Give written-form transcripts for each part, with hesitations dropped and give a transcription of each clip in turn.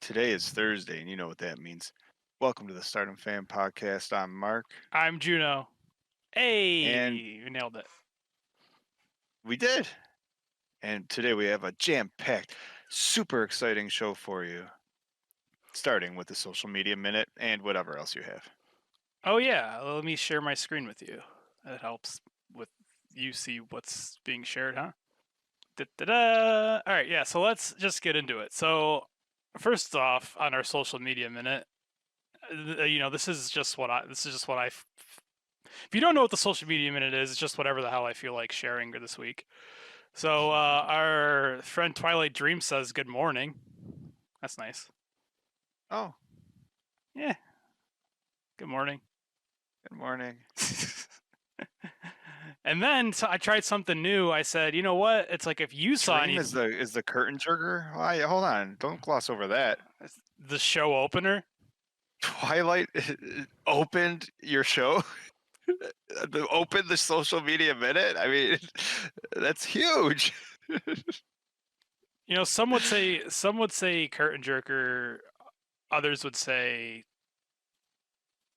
Today is Thursday, and you know what that means. Welcome to the Stardom Fan Podcast. I'm Mark, I'm Juno. Hey, and you nailed it. we did. And today we have a jam-packed, super exciting show for you, starting with the social media minute and whatever else you have. Oh yeah, let me share my screen with you. That helps with you see what's being shared, huh? Da-da-da. All right, yeah. So let's just get into it. So first off, on our social media minute, this is just what I. If you don't know what the social media minute is, it's just whatever the hell I feel like sharing this week. So our friend Twilight Dream says good morning. That's nice. Oh, Yeah, good morning. good morning. And then so I tried something new. I said, you know what? It's like if you saw Dream any is the curtain jerker. Why? Hold on, don't gloss over that. the show opener. Twilight opened your show. Opened the social media minute. I mean, that's huge. You know, some would say curtain jerker. Others would say,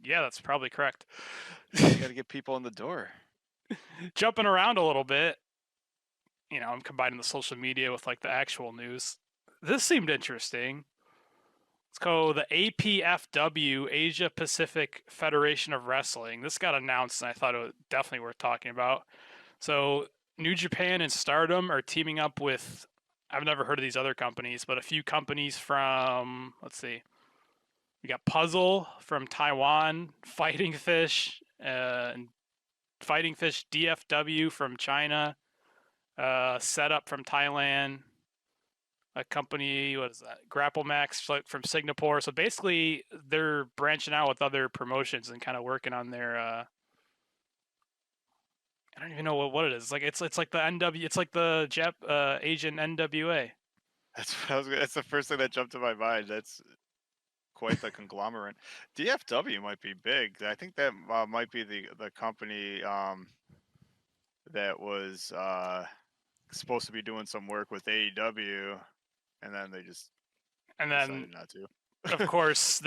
yeah, that's probably correct. You got to get people in the door. Jumping around a little bit. I'm combining the social media with like the actual news. This seemed interesting. Let's go the APFW, Asia Pacific Federation of Wrestling. This got announced, and I thought it was definitely worth talking about. So, New Japan and Stardom are teaming up with, I've never heard of these other companies, but a few companies from, let's see, we got Puzzle from Taiwan, Fighting Fish, and Fighting Fish DFW from China, Setup from Thailand, a company, what is that? Grapple Max from Singapore. So basically, they're branching out with other promotions and kind of working on their. I don't even know what it is. It's like the NW. It's like the Asian NWA. That's what I was. That's the first thing that jumped to my mind. That's quite the conglomerate. DFW might be big. I think that might be the company that was supposed to be doing some work with AEW, and then they just And then, decided not to. of course,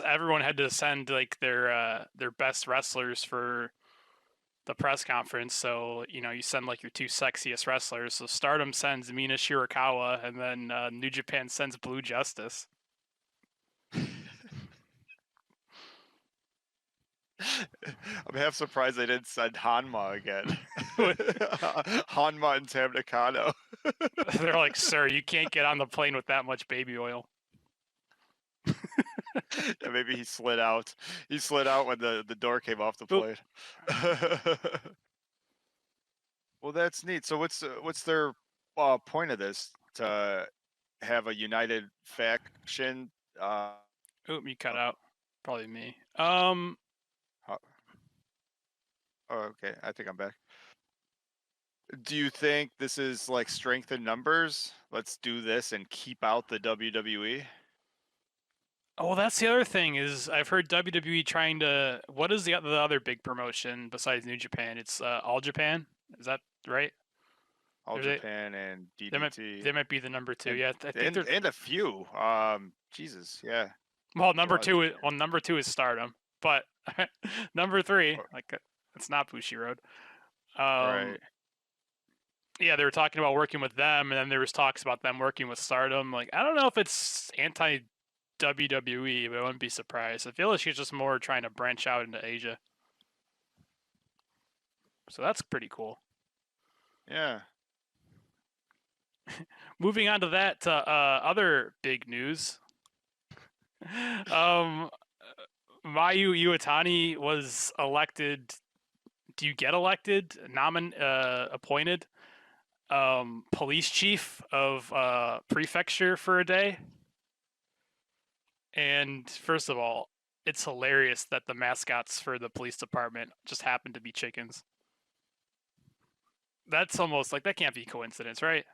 everyone had to send like their best wrestlers for the press conference. So you send like your two sexiest wrestlers. So Stardom sends Mina Shirakawa, and then New Japan sends Blue Justice. I'm half surprised they didn't send Hanma again. Hanma and Tam Nakano. They're like, sir, you can't get on the plane with that much baby oil. Yeah, maybe he slid out. He slid out when the door came off the Oop. plane. Well, that's neat. So what's their point of this? To have a united faction? Oop, you cut Oh, out. Probably me. oh, okay. I think I'm back. Do you think this is like strength in numbers? Let's do this and keep out the WWE. Oh, that's the other thing is I've heard WWE trying to. What is the other big promotion besides New Japan? It's All Japan. Is that right? All They Japan and they might DDT they might be the number two. and Yeah, I think and they're. and a few. Jesus, yeah, Well, it's a lot of number two is Stardom, but number three, or- like it's not Bushi Road. right. Yeah, they were talking about working with them, and then there was talks about them working with Stardom. Like, I don't know if it's anti WWE, but I wouldn't be surprised. I feel like she's just more trying to branch out into Asia, so that's pretty cool. Yeah. Moving on to that other big news. um, Mayu Iwatani was elected. Do you get elected? Appointed police chief of prefecture for a day. And first of all, it's hilarious that the mascots for the police department just happen to be chickens. That's almost like that can't be coincidence, right?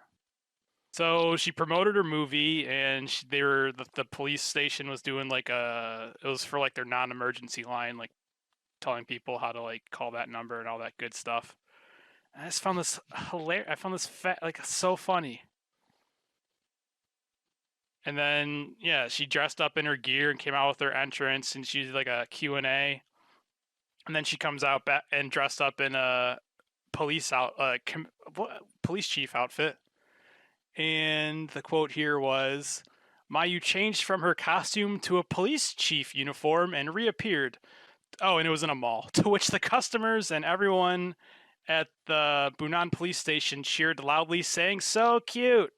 So she promoted her movie, and the police station was doing like it was for like their non-emergency line, like telling people how to like call that number and all that good stuff. And I just found this hilarious. I found this like so funny. And then yeah, she dressed up in her gear and came out with her entrance, and she's like a Q&A. And then she comes out and dressed up in a police chief outfit. And the quote here was, Mayu changed from her costume to a police chief uniform and reappeared. Oh, and it was in a mall, to which the customers and everyone at the Bunan police station cheered loudly, saying, "So cute!"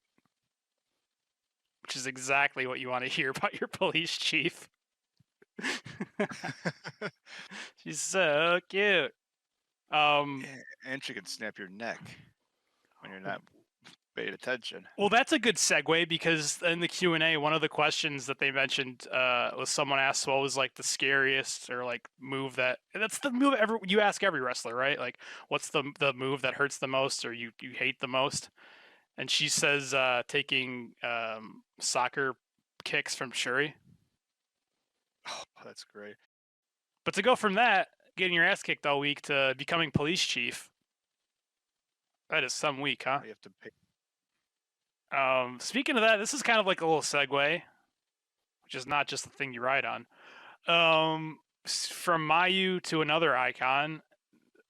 Which is exactly what you want to hear about your police chief. She's so cute. And she can snap your neck when you're not paying attention. Well, that's a good segue because in the Q&A, one of the questions that they mentioned was someone asked what was like the scariest or like move that's the move you ask every wrestler, right? Like, what's the move that hurts the most or you hate the most? And she says taking soccer kicks from Shuri. Oh, that's great. But to go from that, getting your ass kicked all week, to becoming police chief, that is some week, huh? You have to pay. Speaking of that, this is kind of like a little segue, which is not just the thing you ride on. From Mayu to another icon,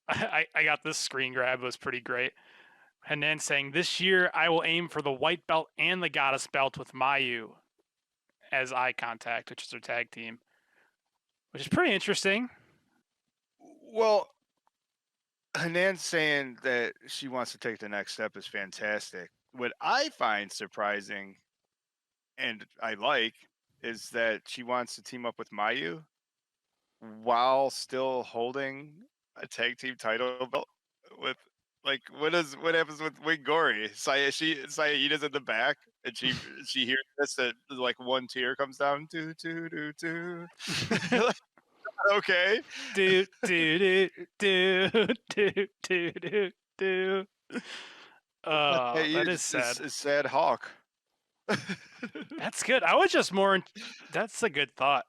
I got this screen grab. It was pretty great. Hanan saying, "This year I will aim for the white belt and the goddess belt with Mayu as eye contact," which is their tag team, which is pretty interesting. Well, Hanan saying that she wants to take the next step is fantastic. What I find surprising and I like is that she wants to team up with Mayu while still holding a tag team title belt with what happens with Wing Gory? Sayaida's in the back and she hears this that like one tear comes down do. Okay. do do do do do do do do. That is sad. It's sad Hawk. That's good. I was just more. That's a good thought.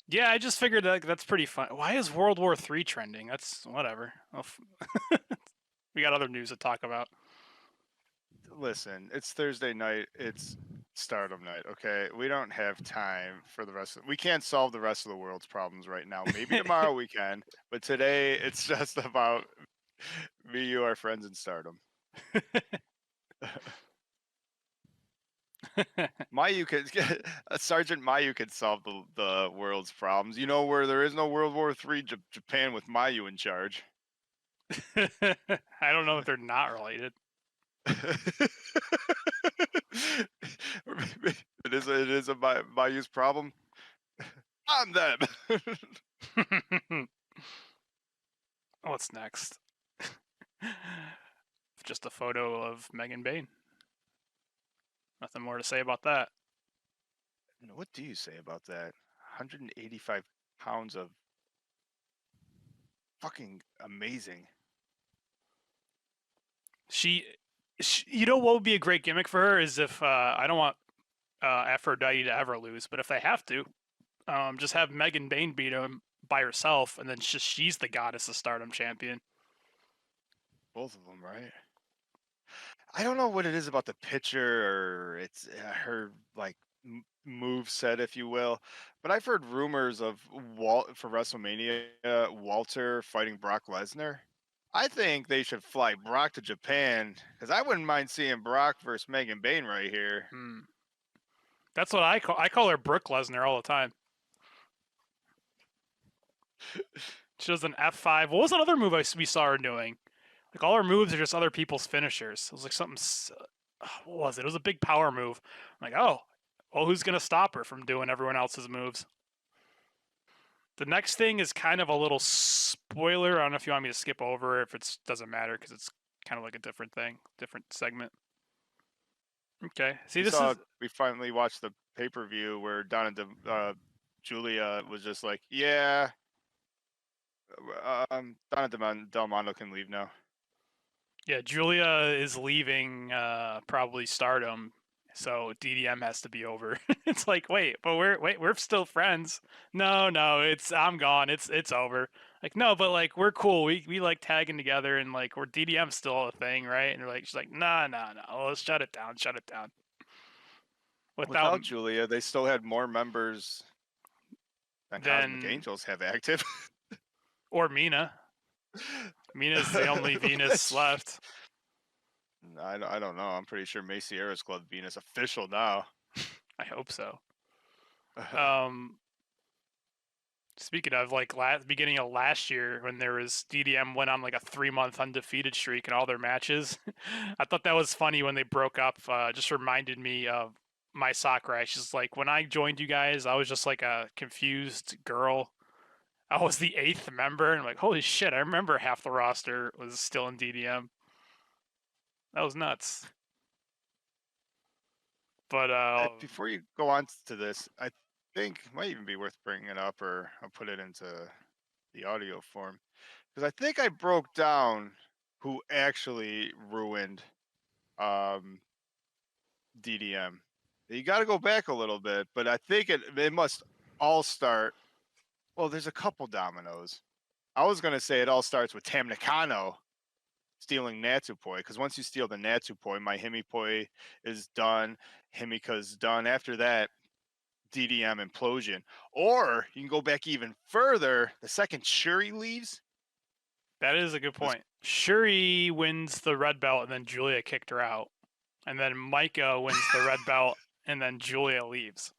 Yeah, I just figured that's pretty fun. Why is World War III trending? That's whatever. We got other news to talk about. Listen, it's Thursday night. It's Stardom night. Okay, we don't have time for the rest. We can't solve the rest of the world's problems right now. Maybe tomorrow we can, but today it's just about me, you, our friends in Stardom. Mayu could Sergeant Mayu could solve the world's problems. You know where there is no World War III, Japan with Mayu in charge. I don't know if they're not related. It is a Mayu's problem. On them. What's next? Just a photo of Megan Bain. Nothing more to say about that. What do you say about that? 185 pounds of fucking amazing. She, you know what would be a great gimmick for her is if I don't want Aphrodite to ever lose, but if they have to, just have Megan Bain beat him by herself, and then she's the goddess of Stardom champion. Both of them, right? I don't know what it is about the picture or it's her like move set, if you will, but I've heard rumors of for WrestleMania Walter fighting Brock Lesnar. I think they should fly Brock to Japan because I wouldn't mind seeing Brock versus Megan Bain right here. That's what I call her Brooke Lesnar all the time. She does an F5. What was another move we saw her doing? Like all her moves are just other people's finishers. It was like something. What was it? It was a big power move. I'm like, oh, well, who's gonna stop her from doing everyone else's moves? The next thing is kind of a little spoiler. I don't know if you want me to skip over, if it doesn't matter because it's kind of like a different thing, different segment. Okay. See, we finally watched the pay-per-view where Julia was just like, yeah, Donna Del Mondo can leave now. Yeah, Julia is leaving probably Stardom, so DDM has to be over. It's like, wait, but we're still friends. No, I'm gone. It's over. Like, no, but like we're cool. We like tagging together and like we're DDM's still a thing, right? And they're like, she's like, no. Let's shut it down. Without Julia, they still had more members than Cosmic then Angels have active. or Mina. Mina's the only Venus left. I don't know. I'm pretty sure May Sierra's Club Venus official now. I hope so. Speaking of, like, beginning of last year, when there was DDM went on like a 3-month undefeated streak in all their matches, I thought that was funny when they broke up. Just reminded me of my Sakurai. She's like, when I joined you guys, I was just like a confused girl. I was the 8th member, and I'm like, holy shit! I remember half the roster was still in DDM. That was nuts. But before you go on to this, I think it might even be worth bringing it up, or I'll put it into the audio form, because I think I broke down who actually ruined DDM. You got to go back a little bit, but I think it must all start. Well, there's a couple dominoes. I was gonna say it all starts with Tam Nakano stealing Natsupoi, because once you steal the Natsupoi, my Himipoi is done, Himika's done. After that, DDM implosion. Or you can go back even further. The second Shuri leaves. That is a good point. Shuri wins the red belt, and then Julia kicked her out. And then Micah wins the red belt, and then Julia leaves.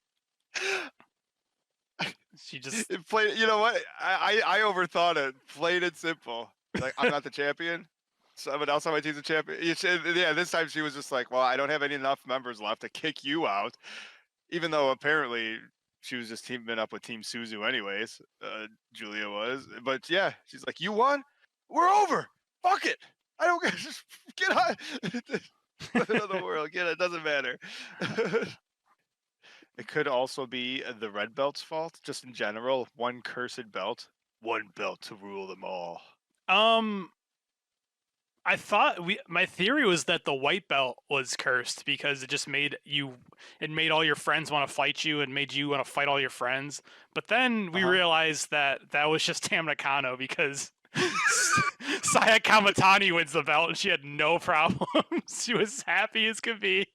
She just played. You know what? I overthought it. Plain and simple. Like, I'm not the champion. Someone else on my team's a champion. Yeah, this time she was just like, well, I don't have enough members left to kick you out. Even though apparently she was just teaming up with Team Suzu anyways. Julia was. But yeah, she's like, you won? We're over. Fuck it. I don't just get on. Another world. Get it. It doesn't matter. It could also be the red belt's fault, just in general. One cursed belt. One belt to rule them all. I thought my theory was that the white belt was cursed because it just made all your friends want to fight you and made you want to fight all your friends. But then we realized that was just Tam Nakano, because Saya Kamatani wins the belt and she had no problems. She was happy as could be.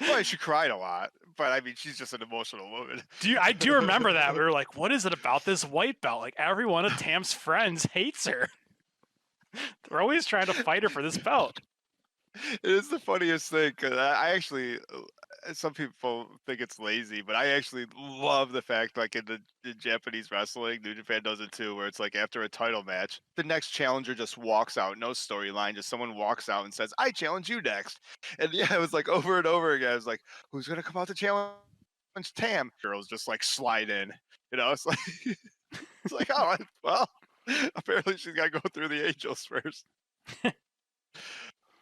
Well, she cried a lot, but I mean, she's just an emotional woman. I do remember that. We were like, what is it about this white belt? Like, every one of Tam's friends hates her. They're always trying to fight her for this belt. It is the funniest thing, because I actually, some people think it's lazy, but I actually love the fact, like in the Japanese wrestling, New Japan does it too, where it's like after a title match, the next challenger just walks out, no storyline, just someone walks out and says, I challenge you next. And yeah, it was like over and over again. I was like, who's going to come out to challenge Tam? Girls just like slide in, it's like, it's like, oh, well, apparently she's got to go through the angels first.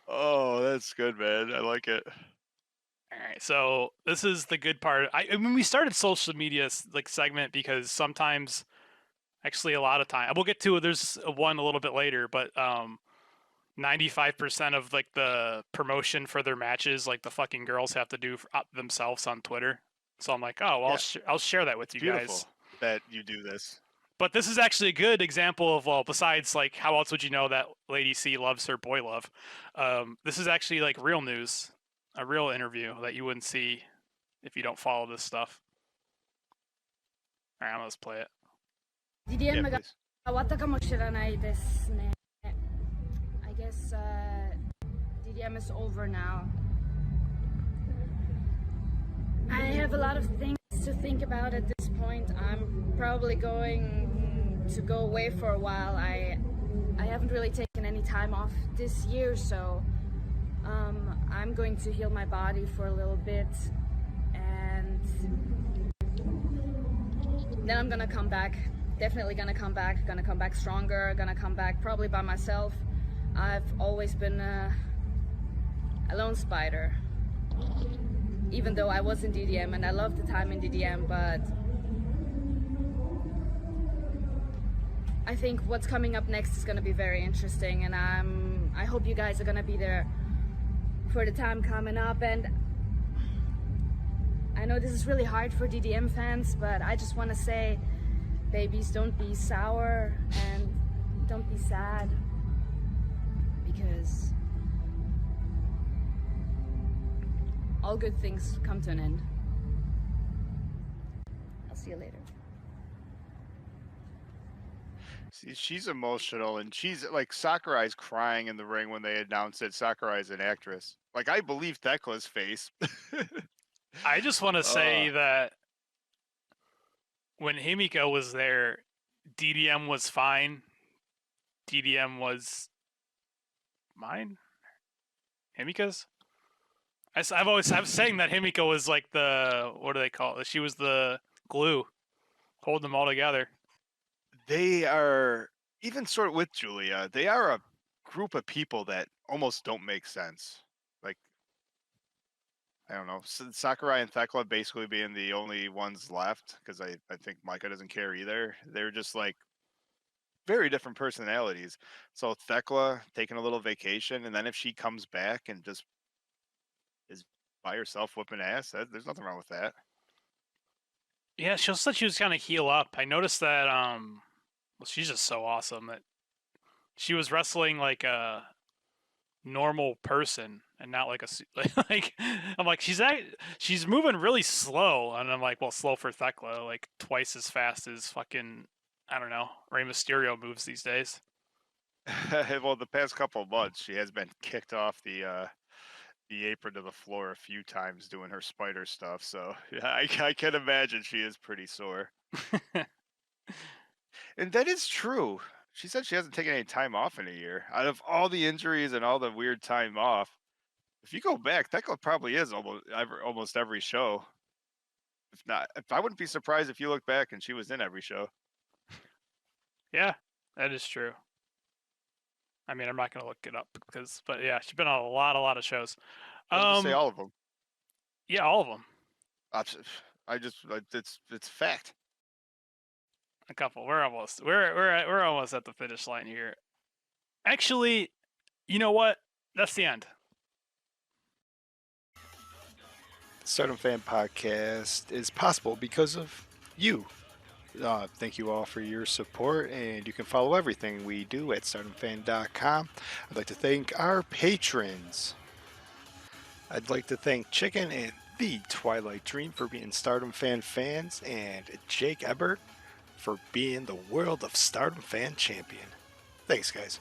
Oh, that's good, man. I like it. All right, so this is the good part. I mean, we started social media like segment because sometimes, actually, a lot of time. We'll get to it. There's one a little bit later, but 95% of like the promotion for their matches, like the fucking girls have to do themselves on Twitter. So I'm like, oh, well, yeah. I'll share that with you guys. That you do this. But this is actually a good example of, well, besides, like, how else would you know that Lady C loves her boy love? This is actually, like, real news, a real interview that you wouldn't see if you don't follow this stuff. All right, let's play it. DDM が変わったかもしれないですね。I guess DDM is over now. I have a lot of things to think about at this point. I'm probably going to go away for a while. I haven't really taken any time off this year, so I'm going to heal my body for a little bit, and then I'm gonna come back. Definitely gonna come back stronger, gonna come back probably by myself. I've always been a lone spider, even though I was in DDM and I loved the time in DDM, but I think what's coming up next is gonna be very interesting, and I hope you guys are gonna be there for the time coming up. And I know this is really hard for DDM fans, but I just want to say, babies, don't be sour and don't be sad, because all good things come to an end. I'll see you later. See, she's emotional, and she's like Sakurai's crying in the ring when they announced that Sakurai's an actress. Like, I believe Thekla's face. I just want to say that when Himiko was there, DDM was fine. DDM was mine? Himiko's? I'm saying that Himiko was like the, what do they call it? She was the glue holding them all together. They are, even sort of with Julia, they are a group of people that almost don't make sense. Like, I don't know, Sakurai and Thekla basically being the only ones left, because I think Micah doesn't care either. They're just like very different personalities. So Thekla taking a little vacation, and then if she comes back and just is by herself whipping ass, there's nothing wrong with that. Yeah, she also said she was kind of heal up. I noticed that, well, she's just so awesome that she was wrestling like a normal person and not like like I'm like she's moving really slow, and I'm like, well, slow for Thekla, like twice as fast as fucking, I don't know, Rey Mysterio moves these days. Well, the past couple of months, she has been kicked off the apron to the floor a few times doing her spider stuff. So yeah, I can imagine she is pretty sore. And that is true. She said she hasn't taken any time off in a year. Out of all the injuries and all the weird time off, if you go back, Thekla probably is almost every show. If not, if I wouldn't be surprised if you look back and she was in every show. Yeah, that is true. I mean, I'm not gonna look it up but yeah, she's been on a lot of shows. I'll say all of them. Yeah, all of them. It's fact. A couple. We're almost at the finish line here. Actually, you know what? That's the end. The Stardom Fan Podcast is possible because of you. Thank you all for your support, and you can follow everything we do at StardomFan.com. I'd like to thank our patrons. I'd like to thank Chicken and The Twilight Dream for being Stardom Fan fans, and Jake Ebert for being the World of Stardom Fan champion. Thanks, guys.